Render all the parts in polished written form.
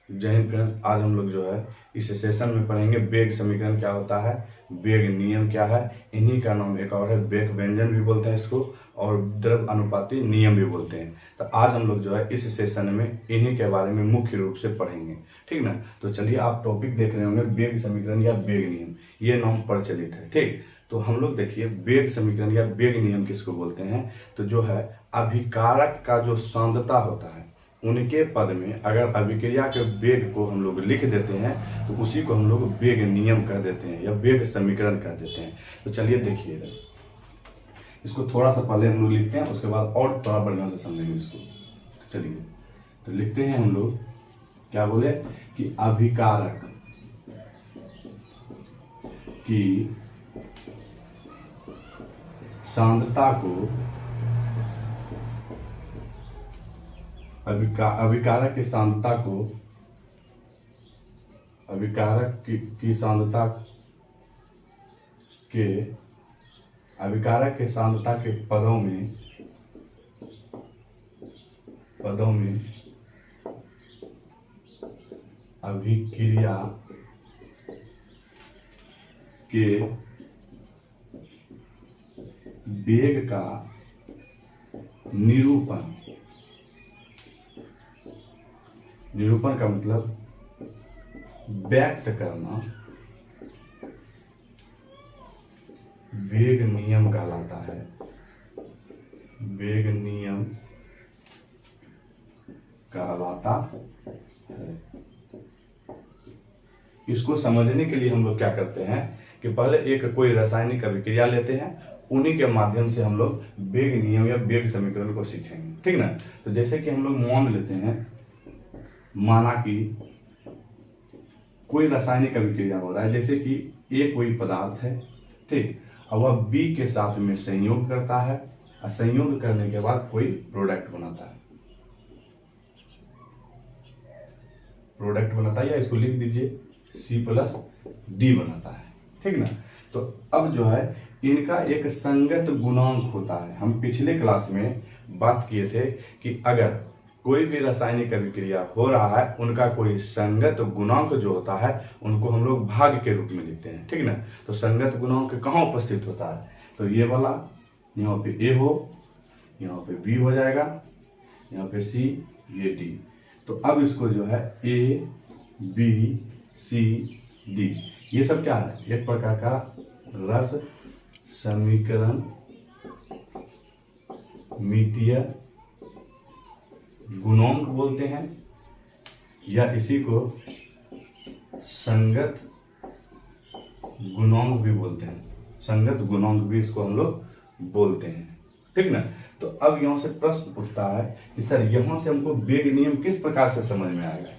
जय हिंद फ्रेंड्स। आज हम लोग जो है इस सेशन में पढ़ेंगे वेग समीकरण क्या होता है, वेग नियम क्या है। इन्हीं का नाम एक और है, वेग व्यंजन भी बोलते हैं इसको, और द्रव अनुपाती नियम भी बोलते हैं। तो आज हम लोग जो है इस सेशन में इन्हीं के बारे में मुख्य रूप से पढ़ेंगे, ठीक ना। तो चलिए, आप टॉपिक देख रहे होंगे वेग समीकरण या वेग नियम, ये नाम प्रचलित है, ठीक। तो हम लोग देखिए, वेग समीकरण या वेग नियम किसको बोलते हैं, तो जो है अभिकारक का जो सांद्रता होता है उनके पद में अगर अभिक्रिया के वेग को हम लोग लिख देते हैं तो उसी को हम लोग वेग नियम कह देते हैं या वेग समीकरण कह देते हैं। तो चलिए देखिए, इसको थोड़ा सा पहले हम लोग लिखते हैं, उसके बाद और थोड़ा बढ़िया से समझेंगे इसको। तो चलिए, तो लिखते हैं हम लोग, क्या बोले कि अभिकारक की सांद्रता को अभिकारक की सांद्रता को की सांद्रता के अभिकारक के सांद्रता के पदों में अभिक्रिया के वेग का निरूपण का मतलब व्यक्त करना वेग नियम कहलाता है। वेग नियम कहलाता है। इसको समझने के लिए हम लोग क्या करते हैं कि पहले एक कोई रासायनिक अभिक्रिया लेते हैं, उन्हीं के माध्यम से हम लोग वेग नियम या वेग समीकरण को सीखेंगे, ठीक ना। तो जैसे कि हम लोग मान लेते हैं, माना कि कोई रासायनिक अभिक्रिया हो रहा है, जैसे कि ए कोई पदार्थ है, ठीक, और वह बी के साथ में संयोग करता है, और संयोग करने के बाद कोई प्रोडक्ट बनाता है, या इसको लिख दीजिए C+D बनाता है, ठीक ना। तो अब जो है इनका एक संगत गुणांक होता है। हम पिछले क्लास में बात किए थे कि अगर कोई भी रासायनिक अभिक्रिया हो रहा है, उनका कोई संगत गुणांक जो होता है उनको हम लोग भाग के रूप में लिखते हैं, ठीक ना। तो संगत गुणांक कहाँ उपस्थित होता है, तो ये वाला यहाँ पे ए हो, यहाँ पे बी हो जाएगा, यहाँ पे सी, ये डी। तो अब इसको जो है ए बी सी डी, ये सब क्या है, एक प्रकार का रस समीकरण मितीय गुणांक बोलते हैं, या इसी को संगत गुणांक भी बोलते हैं। संगत गुणांक भी इसको हम लोग बोलते हैं, ठीक ना। तो अब यहां से प्रश्न उठता है कि सर यहां से हमको वेग नियम किस प्रकार से समझ में आएगा।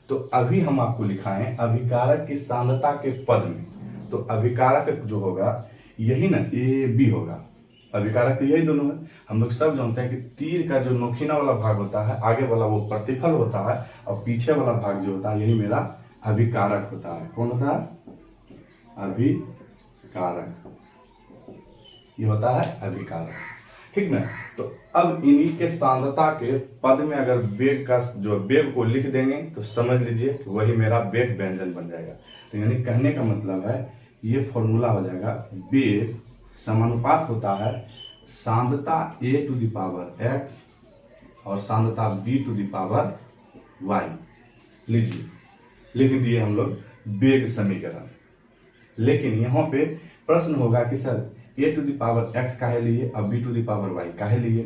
तो अभी हम आपको लिखाएं अभिकारक की सांद्रता के पद में, तो अभिकारक जो होगा यही ना, ए बी होगा। अभिकारक तो यही दोनों है। हम लोग सब जानते हैं कि तीर का जो नोखिना वाला भाग होता है, आगे वाला वो प्रतिफल होता है, और पीछे वाला भाग जो होता है यही मेरा अभिकारक होता है। कौन होता है, अभिकारक, ये होता है अभिकारक, ठीक ना। तो अब इन्हीं के सांद्रता के पद में अगर वेग का जो वेग को लिख देंगे तो समझ लीजिए कि वही मेरा वेग व्यंजन बन जाएगा। तो यानी कहने का मतलब है, ये फॉर्मूला हो जाएगा, वेग समानुपात होता है सांद्रता a⁴x और सांद्रता b⁴y। लीजिए, लिख दिए हम लोग वेग समीकरण। लेकिन यहाँ पे प्रश्न होगा कि सर a⁴x काहे लिए और b⁴y काहे लिए।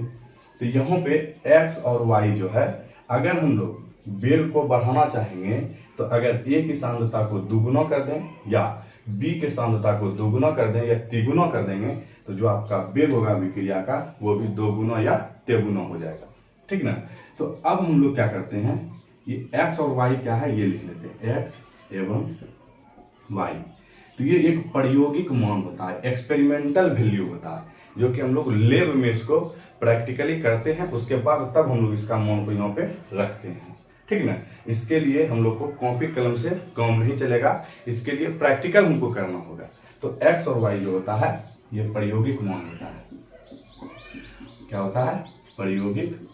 तो यहाँ पे x और y जो है, अगर हम लोग वेग को बढ़ाना चाहेंगे तो अगर a की सांद्रता को दुगुना कर दें या b के सांद्रता को दोगुना कर दें या तिगुना कर देंगे, तो जो आपका वेग होगा अभिक्रिया का वो भी दोगुना या तेगुना हो जाएगा, ठीक ना। तो अब हम लोग क्या करते हैं, ये x और y क्या है ये लिख लेते हैं, x एवं y। तो ये एक प्रायोगिक मान होता है, एक्सपेरिमेंटल वैल्यू होता है, जो कि हम लोग लैब में इसको प्रैक्टिकली करते हैं, उसके बाद तब हम लोग इसका मान को यहाँ पे रखते हैं, ठीक ना। इसके लिए हम लोग को कॉपी कलम से काम नहीं चलेगा, इसके लिए प्रैक्टिकल हमको करना होगा। तो x और y जो होता है ये प्रायोगिक मान होता है। क्या होता है, प्रायोगिक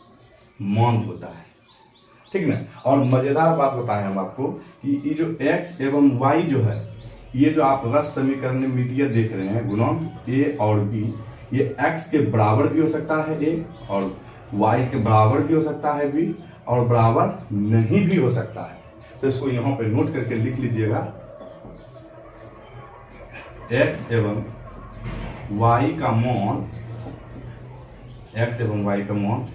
मान होता है। ठीक ना। और मजेदार बात बताएं हम आपको कि ये जो x एवं y जो है, ये जो आप रस समीकरण में मितीय देख रहे हैं गुणांक a और b, ये x के बराबर भी हो सकता है a, और y के बराबर भी हो सकता है b, और बराबर नहीं भी हो सकता है। तो इसको यहां पे नोट करके लिख लीजिएगा, x एवं y का मान, x एवं y का मान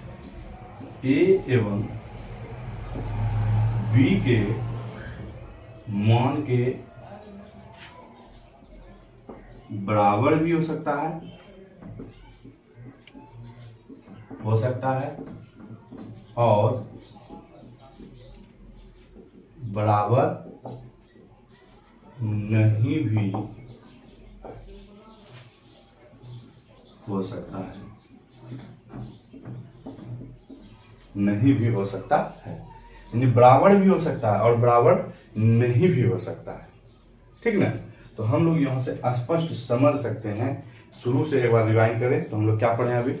a एवं b के मान के बराबर भी हो सकता है और बराबर नहीं भी हो सकता है, नहीं भी हो सकता है, यानी बराबर भी हो सकता है और बराबर नहीं भी हो सकता है, ठीक ना। तो हम लोग यहाँ से स्पष्ट समझ सकते हैं। शुरू से एक बार रिवाइंड करें तो हम लोग क्या पढ़े अभी,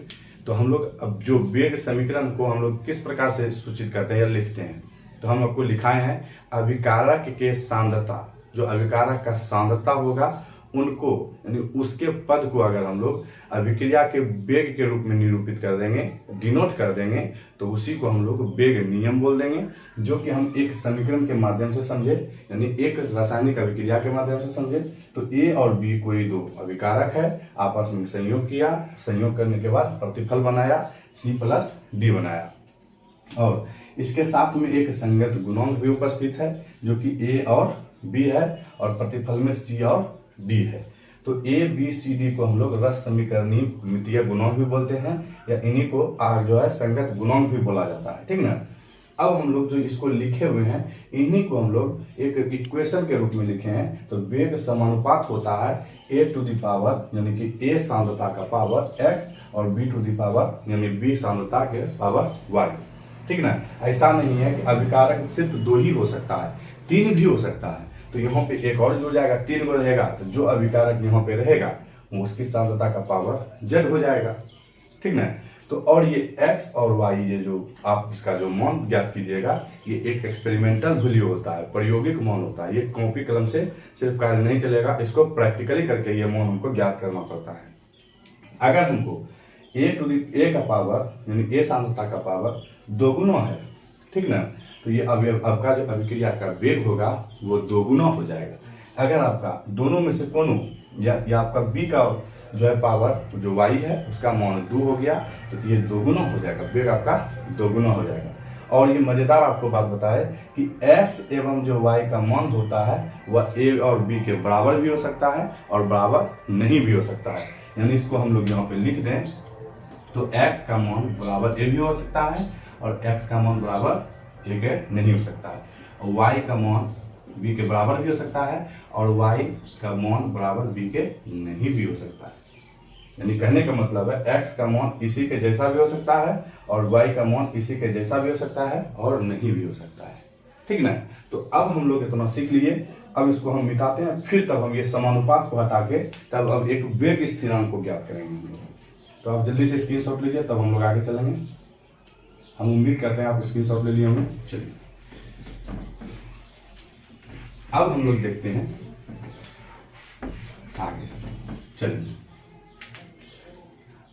तो हम लोग अब जो वेग समीकरण को हम लोग किस प्रकार से सूचित करते हैं या लिखते हैं, तो हम आपको लिखाए हैं अभिकारक के सांद्रता, जो अभिकारक का सांद्रता होगा उनको, यानी उसके पद को अगर हम लोग अभिक्रिया के वेग के रूप में निरूपित कर देंगे, डिनोट कर देंगे, तो उसी को हम लोग वेग नियम बोल देंगे, जो कि हम एक समीकरण के माध्यम से समझे, यानी एक रासायनिक अभिक्रिया के माध्यम से समझे। तो ए और बी कोई दो अभिकारक है, आपस में संयोग किया, संयोग करने के बाद प्रतिफल बनाया, C+D बनाया, और इसके साथ में एक संगत गुणांक भी उपस्थित है जो कि ए और बी है, और प्रतिफल में C और D है। तो A B C D को हम लोग रस समीकरणीय मितीय गुणांक भी बोलते हैं, या इन्हीं को जो है संगत गुणांक भी बोला जाता है, ठीक ना। अब हम लोग जो इसको लिखे हुए हैं, इन्हीं को हम लोग एक इक्वेशन के रूप में लिखे हैं। तो वेग समानुपात होता है a टू द पावर, यानी कि a सांद्रता का पावर x, और b टू द पावर यानी b सांद्रता के पावर y, ठीक ना। ऐसा नहीं है कि अभिकारक सिर्फ दो ही हो सकता है, तीन भी हो सकता है। तो यहाँ पे एक और जुड़ जाएगा, तीन गो रहेगा, तो जो अभिकारक यहाँ पे रहेगा वो उसकी सांद्रता का पावर z हो जाएगा, ठीक ना। तो और ये x और y, ये जो आप इसका जो मान ज्ञात कीजिएगा, ये एक एक्सपेरिमेंटल वैल्यू होता है, प्रायोगिक मान होता है। ये कॉपी कलम से सिर्फ कार्य नहीं चलेगा, इसको प्रैक्टिकली करके ये मान हमको ज्ञात करना पड़ता है। अगर हमको a का पावर यानी a सांद्रता का पावर दोगुना है, ठीक ना, तो ये आपका जो अभिक्रिया का वेग होगा वो दोगुना हो जाएगा। अगर आपका दोनों में से कोनो या आपका b का जो है पावर जो y है उसका मान 2 हो गया, तो ये दोगुना हो जाएगा, वेग आपका दोगुना हो जाएगा। और ये मजेदार आपको बात बताए कि x एवं जो y का मान होता है वह a और b के बराबर भी हो सकता है और बराबर नहीं भी हो सकता है। यानी इसको हम लोग यहाँ पे लिख दें तो x का मान बराबर a भी हो सकता है और x का मान बराबर a के नहीं हो सकता है, और y का मान b के बराबर भी हो सकता है और y का मान बराबर b के नहीं भी हो सकता है। यानी कहने का मतलब है x का मान इसी के जैसा भी हो सकता है और y का मान इसी के जैसा भी हो सकता है और नहीं भी हो सकता है, ठीक ना। तो अब हम लोग इतना सीख लिए, अब इसको हम मिटाते हैं, फिर तब हम ये समानुपात को हटा के तब अब एक वेग स्थिरांक को ज्ञात करेंगे हम लोग। तो आप जल्दी से स्क्रीनशॉट लीजिए, तब हम लोग आगे चलेंगे। हम उम्मीद करते हैं आप स्क्रीनशॉट ले लिए होंगे। चलिए अब हम लोग देखते हैं आगे। चलिए,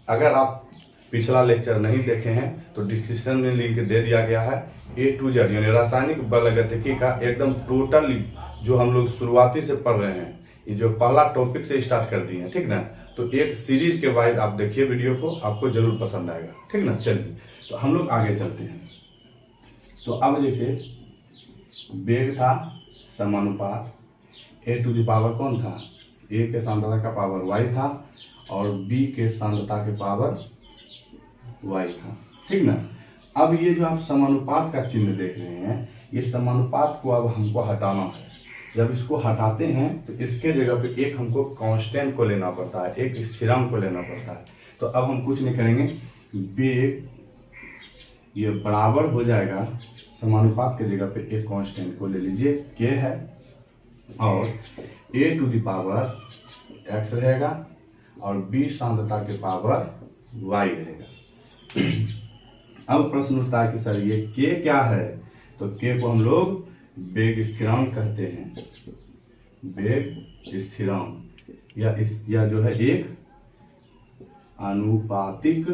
अगर आप पिछला लेक्चर नहीं देखे हैं तो डिस्क्रिप्शन में लिंक दे दिया गया है। A to Z यानी रासायनिक बलगतिकी का एकदम टोटल जो हम लोग शुरुआती से पढ़ रहे हैं, ये जो पहला टॉपिक से स्टार्ट कर दिए हैं, ठीक ना। तो एक सीरीज के वाइज आप देखिए वीडियो को, आपको जरूर पसंद आएगा, ठीक ना। चलिए तो हम लोग आगे चलते हैं। तो अब जैसे वेग था समानुपात, a टू द पावर कौन था, a के सांद्रता का पावर y था और b के सांद्रता के पावर y था, ठीक ना। अब ये जो आप समानुपात का चिन्ह देख रहे हैं, ये समानुपात को अब हमको हटाना है। जब इसको हटाते हैं तो इसके जगह पे एक हमको कांस्टेंट को लेना पड़ता है, एक स्थिरांक को लेना पड़ता है। तो अब हम कुछ नहीं करेंगे, वेग ये बराबर हो जाएगा, समानुपात के जगह पे एक कांस्टेंट को ले लीजिए, k है, और a to the power x रहेगा और b सांद्रता के पावर y रहेगा। अब प्रश्न उठता है कि सर ये k क्या है, तो के को हम लोग वेग स्थिरांक कहते हैं, वेग स्थिरांक या जो है एक आनुपातिक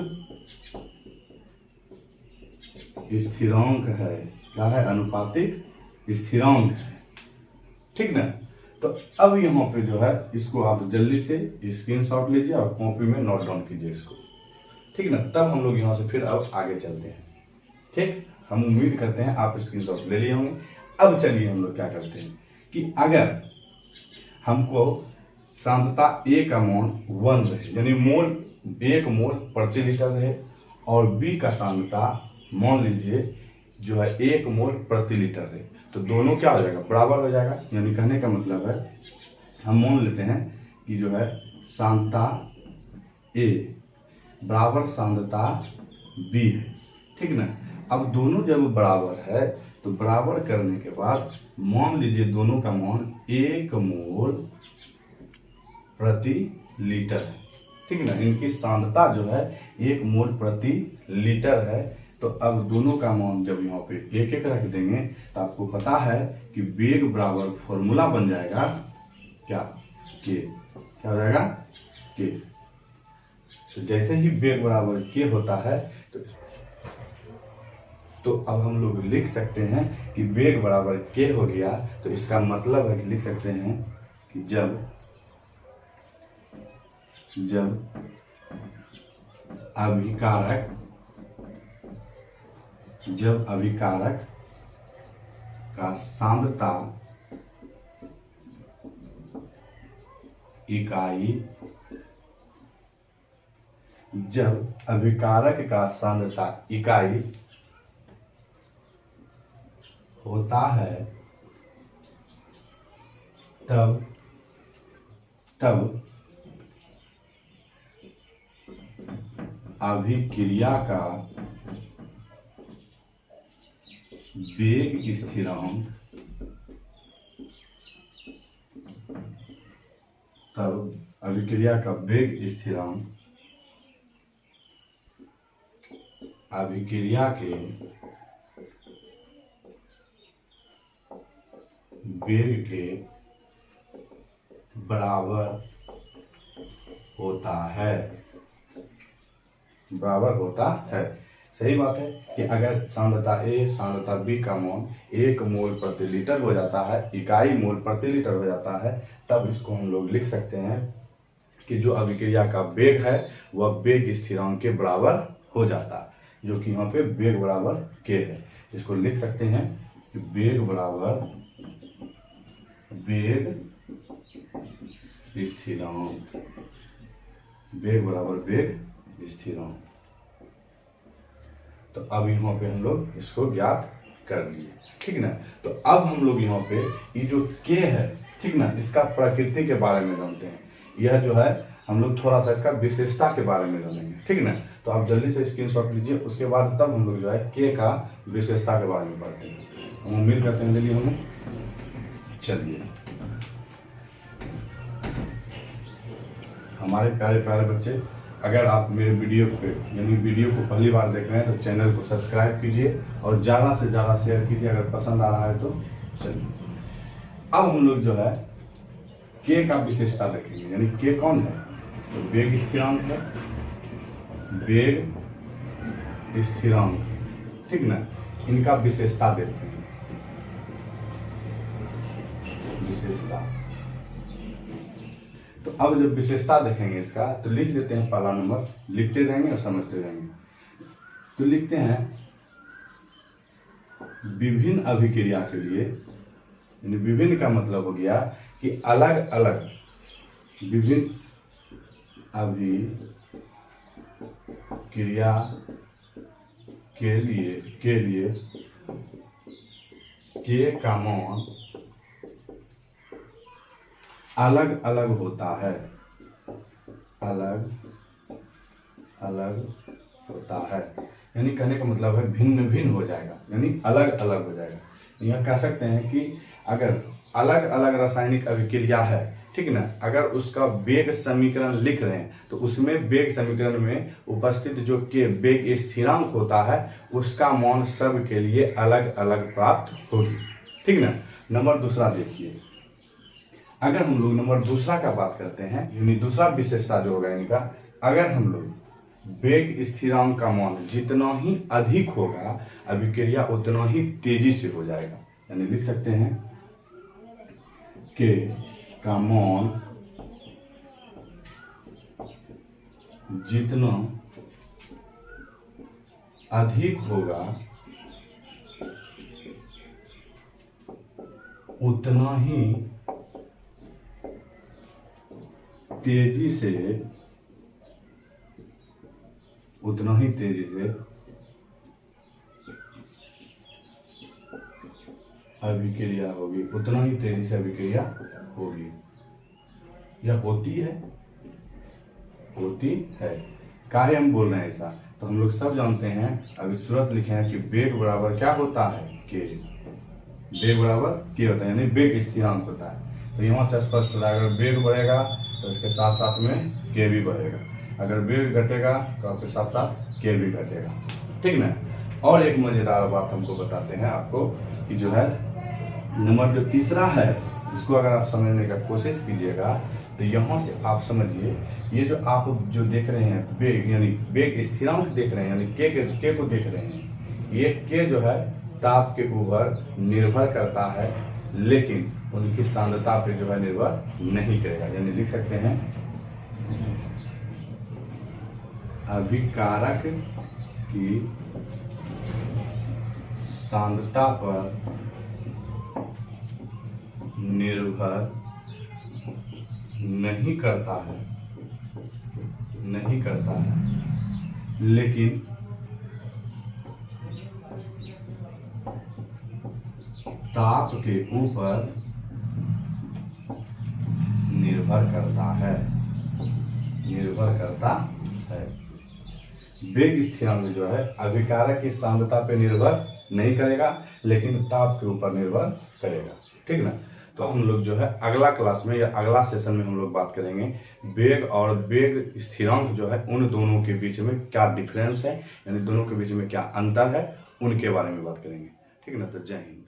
स्थिरांक है। क्या है? अनुपातिक स्थिरांक है। ठीक ना। तो अब यहाँ पे जो है इसको आप जल्दी से स्क्रीनशॉट लीजिए और कॉपी में नोट डाउन कीजिए इसको। ठीक ना। तब हम लोग यहाँ से फिर अब आगे चलते हैं। ठीक, हम उम्मीद करते हैं आप स्क्रीनशॉट ले लिए होंगे। अब चलिए हम लोग क्या करते हैं कि अगर हमको सांद्रता A का मान 1 रहे, यानी मोल 1 मोल प्रति लीटर रहे, और B का सांद्रता मान लीजिए जो है 1 मोल प्रति लीटर रहे, तो दोनों क्या हो जाएगा? बराबर हो जाएगा। यानी कहने का मतलब है हम मान लेते हैं कि जो है सांद्रता A बराबर सांद्रता B है। ठीक ना। अब दोनों जब बराबर है तो बराबर करने के बाद मान लीजिए दोनों का मान 1 मोल प्रति लीटर है। ठीक ना। इनकी सांद्रता जो है 1 मोल प्रति लीटर है। तो अब दोनों का मान जब यहाँ पे एक एक रख देंगे तो आपको पता है कि वेग बराबर फॉर्मूला बन जाएगा क्या? के। क्या हो जाएगा? के। तो जैसे ही वेग बराबर के होता है तो अब हम लोग लिख सकते हैं कि वेग बराबर के हो गया। तो इसका मतलब है कि लिख सकते हैं कि जब अभिकारक का सांद्रता इकाई होता है तब अभिक्रिया का वेग स्थिरांक अभिक्रिया के वेग के बराबर होता है। सही बात है कि अगर सांद्रता A सांद्रता B का मान 1 मोल प्रति लीटर हो जाता है, इकाई मोल प्रति लीटर हो जाता है, तब इसको हम लोग लिख सकते हैं कि जो अभिक्रिया का वेग है वह वेग स्थिरांक के बराबर हो जाता है, जो कि यहाँ पे वेग बराबर के है। इसको लिख सकते हैं कि वेग बराबर वेग स्थिरांक। तो अब यहाँ पे हम लोग इसको ज्ञात कर लिए। ठीक ना। तो अब हम लोग यहाँ पे ये जो के है, ठीक ना, इसका प्रकृति के बारे में जानते हैं। यह जो है हम लोग थोड़ा सा इसका विशेषता के बारे में जानेंगे। ठीक ना। तो आप जल्दी से स्क्रीनशॉट लीजिए, उसके बाद तब हम लोग जो है के का विशेषता के बारे में पढ़ते हैं। हम उम्मीद करते हैं जल्दी हमें। चलिए, हमारे प्यारे प्यारे बच्चे, अगर आप मेरे वीडियो को पहली बार देख रहे हैं तो चैनल को सब्सक्राइब कीजिए और ज़्यादा से ज़्यादा शेयर कीजिए अगर पसंद आ रहा है तो। चलिए, अब हम लोग जो है के का विशेषता देखेंगे। यानी के कौन है? तो वेग स्थिरांक है, वेग स्थिरांक। ठीक ना। इनका विशेषता देखते हैं। विशेषता, तो अब जब विशेषता देखेंगे इसका तो लिख देते हैं। पहला नंबर लिखते रहेंगे और समझते रहेंगे। तो लिखते हैं विभिन्न अभिक्रिया के लिए, यानी विभिन्न का मतलब हो गया कि अलग अलग विभिन्न अभिक्रिया के लिए के का मान अलग अलग होता है, यानी कहने का मतलब है भिन्न भिन्न हो जाएगा, यानी अलग अलग हो जाएगा। यह कह सकते हैं कि अगर अलग अलग रासायनिक अभिक्रिया है, ठीक ठीक ना। अगर उसका वेग समीकरण लिख रहे हैं तो उसमें वेग समीकरण में उपस्थित जो के वेग स्थिरांक होता है उसका मान सब के लिए अलग अलग प्राप्त होगी, ठीक ना। नंबर दूसरा देखिए, अगर हम लोग नंबर दूसरा का बात करते हैं, यानी दूसरा विशेषता जो होगा इनका, अगर हम लोग वेग स्थिरांक का मान जितना ही अधिक होगा अभिक्रिया उतना ही तेजी से हो जाएगा। यानी लिख सकते हैं के का मान जितना अधिक होगा उतना ही तेजी से अभिक्रिया होगी, उतना ही तेजी से अभिक्रिया होगी या होती है। काहे हम बोल रहे हैं ऐसा, तो हम लोग सब जानते हैं, अभी तुरंत लिखे हैं कि वेग बराबर क्या होता है, के। वेग बराबर के होता है, यानी वेग स्थिरांक होता है। तो यहाँ से स्पष्ट हो रहा है, अगर वेग बढ़ेगा तो इसके साथ साथ में के भी बढ़ेगा, अगर वेग घटेगा तो आपके साथ साथ के भी घटेगा, ठीक ना। और एक मजेदार बात हमको बताते हैं आपको कि जो है नंबर जो तीसरा है, इसको अगर आप समझने का कोशिश कीजिएगा तो यहाँ से आप समझिए, ये जो आप जो देख रहे हैं वेग, यानी वेग स्थिरांक देख रहे हैं, यानी के को देख रहे हैं, ये के जो है ताप के ऊपर निर्भर करता है, लेकिन उनकी सांद्रता पे जो है निर्भर नहीं करेगा। यानी लिख सकते हैं अभिकारक की सांद्रता पर निर्भर नहीं करता है, लेकिन ताप के ऊपर निर्भर करता है। वेग स्थिरांक जो है अभिकारक की सांद्रता पे निर्भर नहीं करेगा, लेकिन ताप के ऊपर निर्भर करेगा, ठीक ना। तो हम लोग जो है अगला क्लास में या अगला सेशन में हम लोग बात करेंगे वेग और वेग स्थिरांक जो है उन दोनों के बीच में क्या डिफरेंस है, यानी दोनों के बीच में क्या अंतर है, उनके बारे में बात करेंगे, ठीक ना। तो जय हिंद।